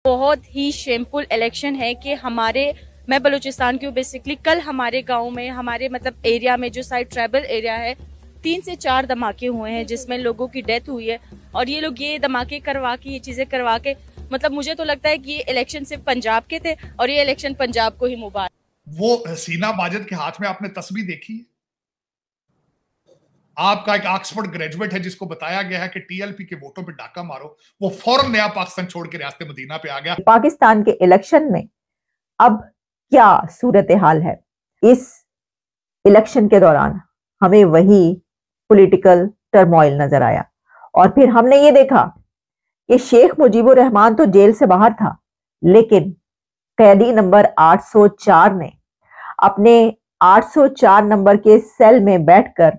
बहुत ही shameful election है कि मैं बलूचिस्तान की हूँ बेसिकली। कल हमारे गांव में, हमारे मतलब एरिया में, जो साइड ट्राइबल एरिया है, 3 से 4 धमाके हुए हैं जिसमें लोगों की डेथ हुई है। और ये लोग ये धमाके करवा के, ये चीजें करवा के, मतलब मुझे तो लगता है कि ये इलेक्शन सिर्फ पंजाब के थे और ये इलेक्शन पंजाब को ही मुबारक। वो हसीना माजिद के हाथ में आपने तस्वीर देखी है? आपका एक ऑक्सफोर्ड ग्रेजुएट है जिसको बताया गया है कि टीएलपी के वोटों पे डाका मारो, वो फौरन नया पाकिस्तान छोड़ के रियासत मदीना पे आ गया। पाकिस्तान के इलेक्शन में अब क्या सूरत हाल है? इस इलेक्शन के दौरान हमें वही पॉलिटिकल टर्मोइल नजर आया और फिर हमने ये देखा कि शेख मुजीबुर रहमान तो जेल से बाहर था, लेकिन कैदी नंबर 804 ने अपने 804 नंबर के सेल में बैठकर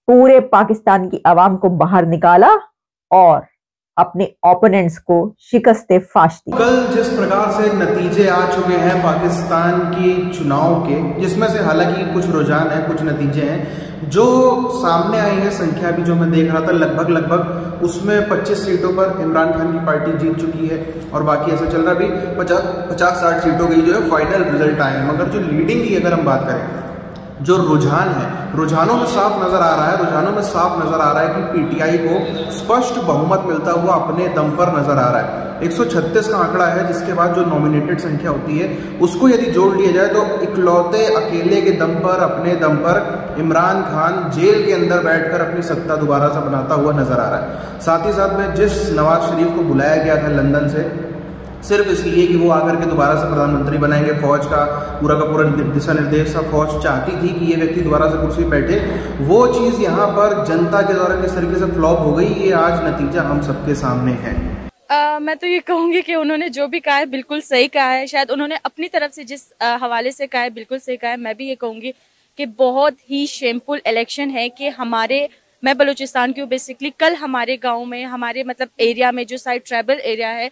पूरे पाकिस्तान की आवाम को बाहर निकाला और अपने ओपोनेंट्स को शिकस्त फाश दी। कल जिस प्रकार से नतीजे आ चुके हैं पाकिस्तान की चुनाव के, जिसमें से हालांकि कुछ रुझान है, कुछ नतीजे हैं जो सामने आई है, संख्या भी जो मैं देख रहा था लगभग उसमें 25 सीटों पर इमरान खान की पार्टी जीत चुकी है और बाकी ऐसा चल रहा भी 50-60 सीटों की जो है फाइनल रिजल्ट आए हैं। मगर जो लीडिंग की अगर हम बात करें, जो रुझान है, रुझानों में साफ नजर आ रहा है कि पीटीआई को स्पष्ट बहुमत मिलता हुआ अपने दम पर नजर आ रहा है। 136 का आंकड़ा है, जिसके बाद जो नॉमिनेटेड संख्या होती है उसको यदि जोड़ लिया जाए तो इकलौते अकेले के दम पर, अपने दम पर इमरान खान जेल के अंदर बैठकर अपनी सत्ता दोबारा से बनाता हुआ नजर आ रहा है। साथ ही साथ में जिस नवाज शरीफ को बुलाया गया था लंदन से सिर्फ इसलिए कि वो आकर के दोबारा से प्रधानमंत्री बनाएंगे, फौज का पूरा दिशा निर्देश था, फौज चाहती थी कि ये व्यक्ति दोबारा से कुर्सी पर बैठे, वो चीज़ यहाँ पर जनता के द्वारा किस तरीके से फ्लॉप हो गई, ये आज नतीजा हम सबके सामने है। मैं तो ये कहूंगी कि उन्होंने जो भी कहा है बिल्कुल सही कहा है। शायद उन्होंने अपनी तरफ से जिस हवाले से कहा है बिल्कुल सही कहा है। मैं भी ये कहूंगी कि बहुत ही शेमफुल इलेक्शन है कि मैं बलूचिस्तान की हूँ बेसिकली। कल हमारे गाँव में, हमारे मतलब एरिया में, जो साइड ट्राइबल एरिया है,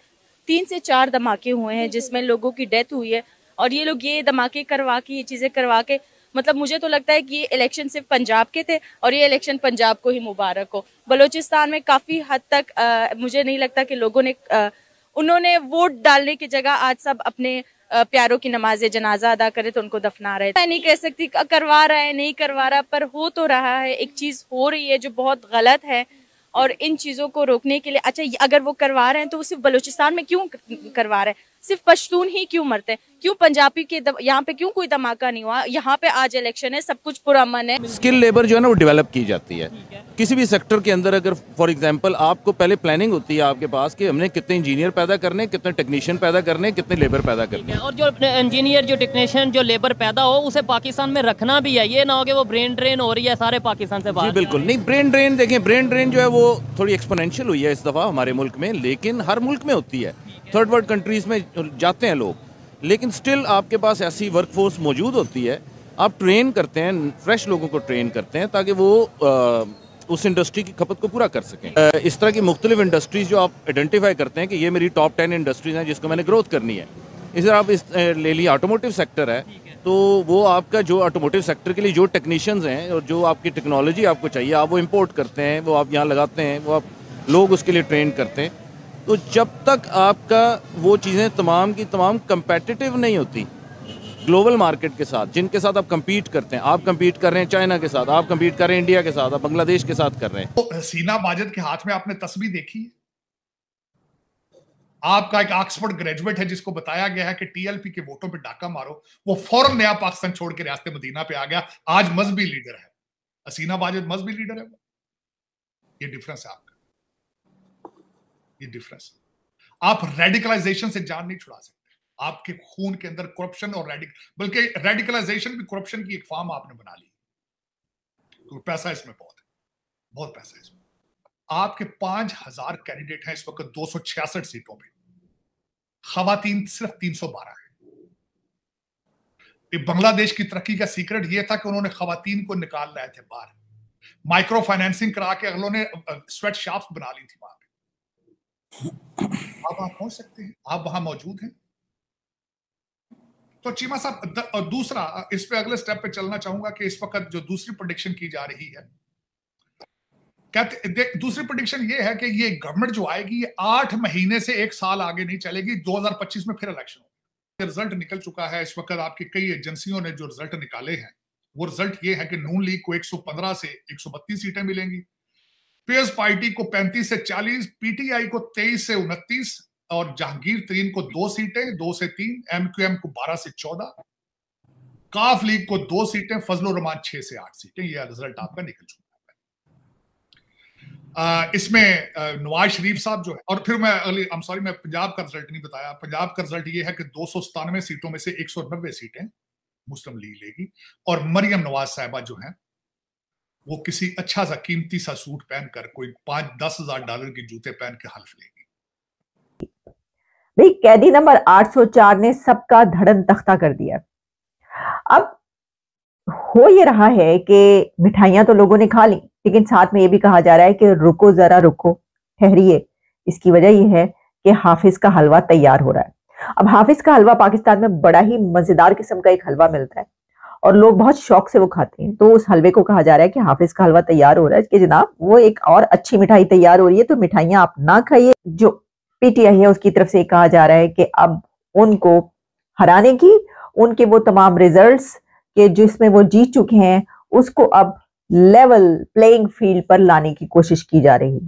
3 से 4 धमाके हुए हैं जिसमें लोगों की डेथ हुई है। और ये लोग ये धमाके करवा के, ये चीजें करवा के, मतलब मुझे तो लगता है कि ये इलेक्शन सिर्फ पंजाब के थे और ये इलेक्शन पंजाब को ही मुबारक हो। बलूचिस्तान में काफी हद तक मुझे नहीं लगता कि लोगों ने उन्होंने वोट डालने की जगह आज सब अपने प्यारों की नमाज जनाजा अदा करे तो उनको दफना रहे। मैं नहीं कह सकती करवा रहा है नहीं करवा रहा, पर हो तो रहा है। एक चीज हो रही है जो बहुत गलत है और इन चीजों को रोकने के लिए, अच्छा अगर वो करवा रहे हैं तो वो सिर्फ बलूचिस्तान में क्यों करवा रहे हैं? सिर्फ पश्तून ही क्यों मरते हैं? क्यों पंजाबी के यहाँ पे क्यों कोई धमाका नहीं हुआ? यहाँ पे आज इलेक्शन है, सब कुछ पुरअमन है। स्किल लेबर जो है ना वो डेवलप की जाती है किसी भी सेक्टर के अंदर। अगर फॉर एग्जांपल आपको पहले प्लानिंग होती है आपके पास कि हमने कितने इंजीनियर पैदा करने, कितने टेक्नीशियन पैदा करने, कितने लेबर पैदा करने, और जो इंजीनियर, जो टेक्नीशियन, जो लेबर पैदा हो उसे पाकिस्तान में रखना भी है। ये ना हो कि वो ब्रेन ड्रेन हो रही है सारे पाकिस्तान से बाहर। जी बिल्कुल नहीं। ब्रेन ड्रेन देखें, ब्रेन ड्रेन जो है वो थोड़ी एक्सपोनेंशियल हुई है इस दफ़ा हमारे मुल्क में, लेकिन हर मुल्क में होती है। थर्ड वर्ल्ड कंट्रीज में जाते हैं लोग, लेकिन स्टिल आपके पास ऐसी वर्कफोर्स मौजूद होती है। आप ट्रेन करते हैं, फ्रेश लोगों को ट्रेन करते हैं ताकि वो उस इंडस्ट्री की खपत को पूरा कर सकें। इस तरह की मुख्तलिफ इंडस्ट्रीज जो आप आइडेंटिफाई करते हैं कि ये मेरी टॉप 10 इंडस्ट्रीज हैं जिसको मैंने ग्रोथ करनी है। इस तरह आप ले लिए ऑटोमोटिव सेक्टर है, तो वो आपका जो ऑटोमोटिव सेक्टर के लिए जो टेक्नीशियंस हैं और जो आपकी टेक्नोलॉजी आपको चाहिए, आप वो इम्पोर्ट करते हैं, वो आप यहाँ लगाते हैं, वो आप लोग उसके लिए ट्रेन करते हैं। तो जब तक आपका वो चीज़ें तमाम की तमाम कंपेटिटिव नहीं होती ग्लोबल मार्केट के साथ, जिनके साथ आप compete करते हैं, आप compete कर रहे हैं चाइना के साथ, आप compete कर रहे हैं इंडिया के साथ, आप बांग्लादेश के साथ कर रहे हैं। तो हसीना माजिद के हाथ में आपने तस्वीर देखी है? आपका एक ऑक्सफोर्ड ग्रेजुएट है जिसको बताया गया है कि टीएलपी के वोटों पे डाका मारो, वो फौरन नया पाकिस्तान छोड़ के रियासत मदीना पे आ गया। आज मजहबी लीडर है हसीना माजिद, मजहबी लीडर है। ये डिफरेंस है आपका, ये डिफरेंस। आप रेडिकलाइजेशन से जान नहीं छुड़ा सकते। आपके खून के अंदर करप्शन और बल्कि रेडिकलाइजेशन भी करप्शन की एक फॉर्म आपने बना ली। तो पैसा इसमें बहुत है, बहुत पैसा है इसमें। आपके 5000 कैंडिडेट हैं इस वक्त 266 सीटों पे, खवातीन सिर्फ 312 है। बांग्लादेश की तरक्की का सीक्रेट यह था कि उन्होंने खवातीन को निकाल लाए थे बाहर, माइक्रो फाइनेंसिंग करा के उन्होंने स्वेट शॉप्स बना ली थी वहां पे। आप वहां पहुंच सकते हैं, आप वहां मौजूद हैं। तो चीमा साहब, दूसरा इस पे अगले स्टेप पे चलना चाहूंगा कि इस वक्त जो दूसरी प्रेडिक्शन की जा रही है दूसरी प्रेडिक्शन ये है कि ये गवर्नमेंट जो आएगी ये 8 महीने से 1 साल आगे नहीं चलेगी। 2025 में फिर इलेक्शन होगा। रिजल्ट निकल चुका है इस वक्त। आपकी कई एजेंसियों ने जो रिजल्ट निकाले हैं वो रिजल्ट ये है कि नून लीग को 115 से 132 सीटें मिलेंगी, पीएस पार्टी को 35 से 40, पीटीआई को 23 से 29 और जहांगीर तरीन को 2 सीटें 2 से 3, एमक्यूएम को 12 से 14, काफ लीग को 2 सीटें, फजलुर रहमान 6 से 8 सीटें। यह रिजल्ट आपका निकल चुका है। इसमें नवाज शरीफ साहब जो है, और फिर मैं पंजाब का रिजल्ट नहीं बताया। पंजाब का रिजल्ट ये है कि 297 सीटों में से 190 सीटें मुस्लिम लीग लेगी और मरियम नवाज साहिबा जो है वो किसी अच्छा सा कीमती सा सूट पहनकर कोई 5-10 हजार डॉलर के जूते पहन के हल्फ लेगी। भाई कैदी नंबर 804 ने सबका धड़न तख्ता कर दिया। अब हो ये रहा है कि मिठाइयां तो लोगों ने खा ली, लेकिन साथ में ये भी कहा जा रहा है कि रुको जरा रुको, ठहरिए। इसकी वजह यह है कि हाफिज का हलवा तैयार हो रहा है। अब हाफिज का हलवा पाकिस्तान में बड़ा ही मजेदार किस्म का एक हलवा मिलता है और लोग बहुत शौक से वो खाते हैं। तो उस हलवे को कहा जा रहा है कि हाफिज का हलवा तैयार हो रहा है कि जनाब वो एक और अच्छी मिठाई तैयार हो रही है, तो मिठाइयां आप ना खाइए। जो पीटीआई है उसकी तरफ से कहा जा रहा है कि अब उनको हराने की, उनके वो तमाम रिजल्ट्स के जिसमें वो जीत चुके हैं उसको अब लेवल प्लेइंग फील्ड पर लाने की कोशिश की जा रही है।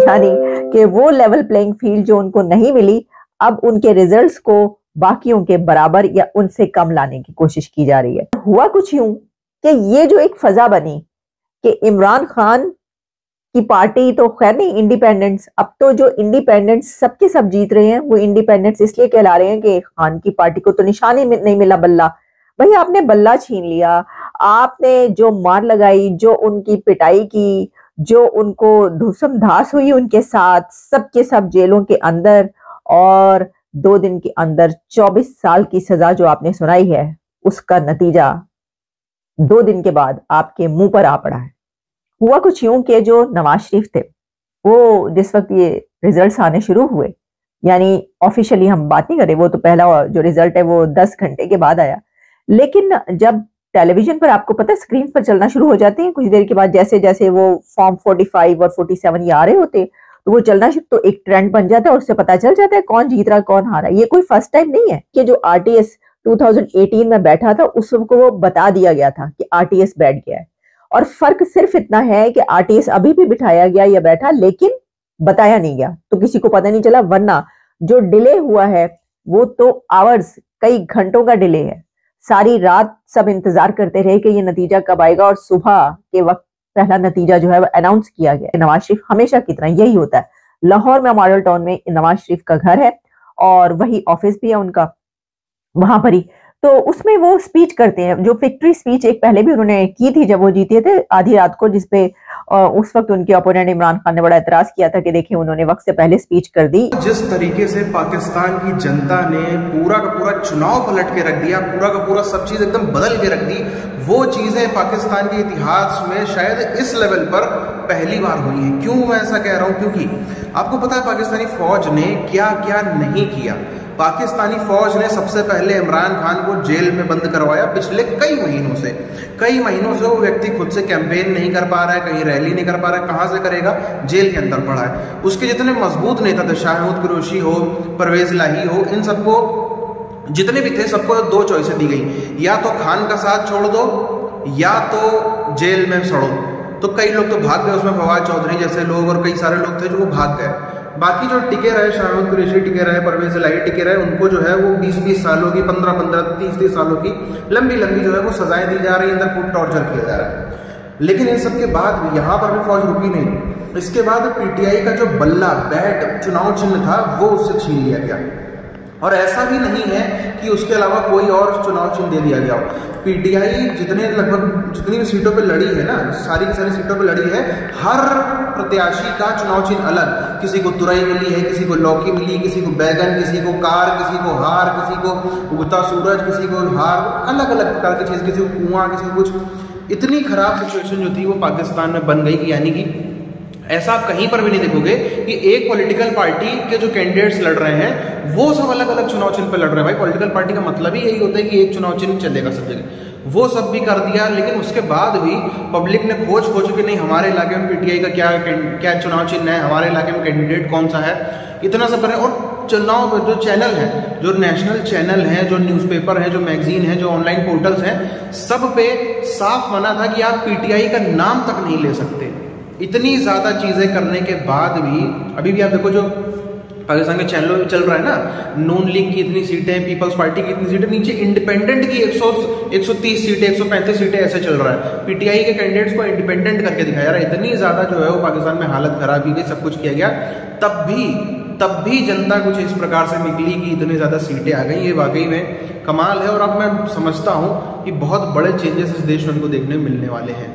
यानी कि वो लेवल प्लेइंग फील्ड जो उनको नहीं मिली, अब उनके रिजल्ट्स को बाकियों के बराबर या उनसे कम लाने की कोशिश की जा रही है। हुआ कुछ यूं कि ये जो एक फजा बनी कि इमरान खान की पार्टी तो खैर नहीं, इंडिपेंडेंट्स, अब तो जो इंडिपेंडेंट्स सबके सब जीत रहे हैं वो इंडिपेंडेंट्स इसलिए कहला रहे हैं कि खान की पार्टी को तो निशान ही नहीं मिला बल्ला। भाई आपने बल्ला छीन लिया, आपने जो मार लगाई, जो उनकी पिटाई की, जो उनको धूसम धास हुई उनके साथ, सबके सब जेलों के अंदर, और 2 दिन के अंदर 24 साल की सजा जो आपने सुनाई है उसका नतीजा 2 दिन के बाद आपके मुंह पर आ पड़ा है। हुआ कुछ यूं कि जो नवाज शरीफ थे वो जिस वक्त ये रिजल्ट्स आने शुरू हुए, यानी ऑफिशियली हम बात नहीं करें, वो तो पहला जो रिजल्ट है वो 10 घंटे के बाद आया, लेकिन जब टेलीविजन पर आपको पता है स्क्रीन पर चलना शुरू हो जाते हैं कुछ देर के बाद, जैसे जैसे वो फॉर्म 45 और 47 ये आ रहे होते तो वो चलना शुरू, तो एक ट्रेंड बन जाता है और उससे पता चल जाता है कौन जीत रहा कौन हारा। ये कोई फर्स्ट टाइम नहीं है कि जो आरटीएस 2018 में बैठा था उस सबको वो बता दिया गया था कि आरटीएस बैठ गया है, और फर्क सिर्फ इतना है कि आरटीएस अभी भी बिठाया गया या बैठा, लेकिन बताया नहीं गया तो किसी को पता नहीं चला। वरना जो डिले हुआ है वो तो आवर्स, कई घंटों का डिले है। सारी रात सब इंतजार करते रहे कि ये नतीजा कब आएगा, और सुबह के वक्त पहला नतीजा जो है वो अनाउंस किया गया। नवाज शरीफ हमेशा की तरह यही होता है। लाहौर में मॉडल टाउन में नवाज शरीफ का घर है और वही ऑफिस भी है उनका वहां पर ही, तो उसमें वो स्पीच करते हैं, जो विक्ट्री स्पीच एक पहले भी उन्होंने की थी जब वो जीते थे आधी रात को, जिसपे उस वक्त उनके ओपोनेंट इमरान खान ने बड़ा एतराज किया था कि देखिए उन्होंने वक्त से पहले स्पीच कर दी। जिस तरीके से पाकिस्तान की जनता ने पूरा का पूरा चुनाव पलट के रख दिया, पूरा का पूरा सब चीज एकदम बदल के रख दी, वो चीजें पाकिस्तान के इतिहास में शायद इस लेवल पर पहली बार हुई है। क्यों मैं ऐसा कह रहा हूं? क्योंकि आपको पता है पाकिस्तानी फौज ने क्या क्या नहीं किया। पाकिस्तानी फौज ने सबसे पहले इमरान खान को जेल में बंद करवाया पिछले कई महीनों से वो व्यक्ति खुद से कैंपेन नहीं कर पा रहा है, कहीं रैली नहीं कर पा रहा है, कहां से करेगा? जेल के अंदर पड़ा है। उसके जितने मजबूत नेता थे, शाहमूद कुरैशी हो, परवेज इलाही हो, इन सबको जितने भी थे सबको 2 चॉइसें दी गई, या तो खान का साथ छोड़ दो या तो जेल में सड़ो। तो कई लोग तो भाग गए, उसमें फवाद चौधरी जैसे लोग और कई सारे लोग थे जो वो भाग गए। बाकी जो टिके रहे, शाहमूद कुरैशी टिके रहे, परवेज इलाही टिके रहे, उनको जो है वो 20-20 सालों की, 15-15, 30-30 सालों की लंबी जो है वो सजाएं दी जा रही है, अंदर खूब टॉर्चर किया जा रहा है। लेकिन इन सब के बाद भी यहाँ पर भी फौज रुकी नहीं। इसके बाद पीटीआई का जो बल्ला बैट चुनाव चिन्ह था वो उससे छीन लिया गया, और ऐसा भी नहीं है कि उसके अलावा कोई और चुनाव चिन्ह दे दिया गया हो। पीटीआई जितनी भी सीटों पे लड़ी है ना, सारी की सारी सीटों पे लड़ी है, हर प्रत्याशी का चुनाव चिन्ह अलग। किसी को तुरई मिली है, किसी को लौकी मिली, किसी को बैगन, किसी को कार, किसी को हार, किसी को उगता सूरज, किसी को हार, अलग अलग प्रकार की चीज, किसी को कुआं, किसी को कुछ। इतनी खराब सिचुएशन जो थी वो पाकिस्तान में बन गई कि यानी कि ऐसा आप कहीं पर भी नहीं देखोगे कि एक पॉलिटिकल पार्टी के जो कैंडिडेट्स लड़ रहे हैं वो सब अलग अलग चुनाव चिन्ह पे लड़ रहे हैं। भाई पॉलिटिकल पार्टी का मतलब ही यही होता है कि एक चुनाव चिन्ह चलेगा सब जगह। वो सब भी कर दिया। लेकिन उसके बाद भी पब्लिक ने खोज के नहीं हमारे इलाके में पीटीआई का क्या चुनाव चिन्ह है, हमारे इलाके में कैंडिडेट कौन सा है, इतना सब करें। और चुनाव जो चैनल है, जो नेशनल चैनल है, जो न्यूज़पेपर है, जो मैगजीन है, जो ऑनलाइन पोर्टल्स हैं, सब पे साफ मना था कि आप पीटीआई का नाम तक नहीं ले सकते। इतनी ज्यादा चीजें करने के बाद भी अभी भी आप देखो जो पाकिस्तान के चैनलों में चल रहा है ना, नून लीग की इतनी सीटें, पीपल्स पार्टी की इतनी सीटें, नीचे इंडिपेंडेंट की 130 सीटें, 135 सीटें ऐसे चल रहा है। पीटीआई के कैंडिडेट्स को इंडिपेंडेंट करके दिखाया। इतनी ज्यादा जो है वो पाकिस्तान में हालत खराब की गई, सब कुछ किया गया, तब भी जनता कुछ इस प्रकार से निकली कि इतनी ज्यादा सीटें आ गई। ये वाकई में कमाल है। और अब मैं समझता हूं कि बहुत बड़े चेंजेस इस देश में उनको देखने मिलने वाले हैं।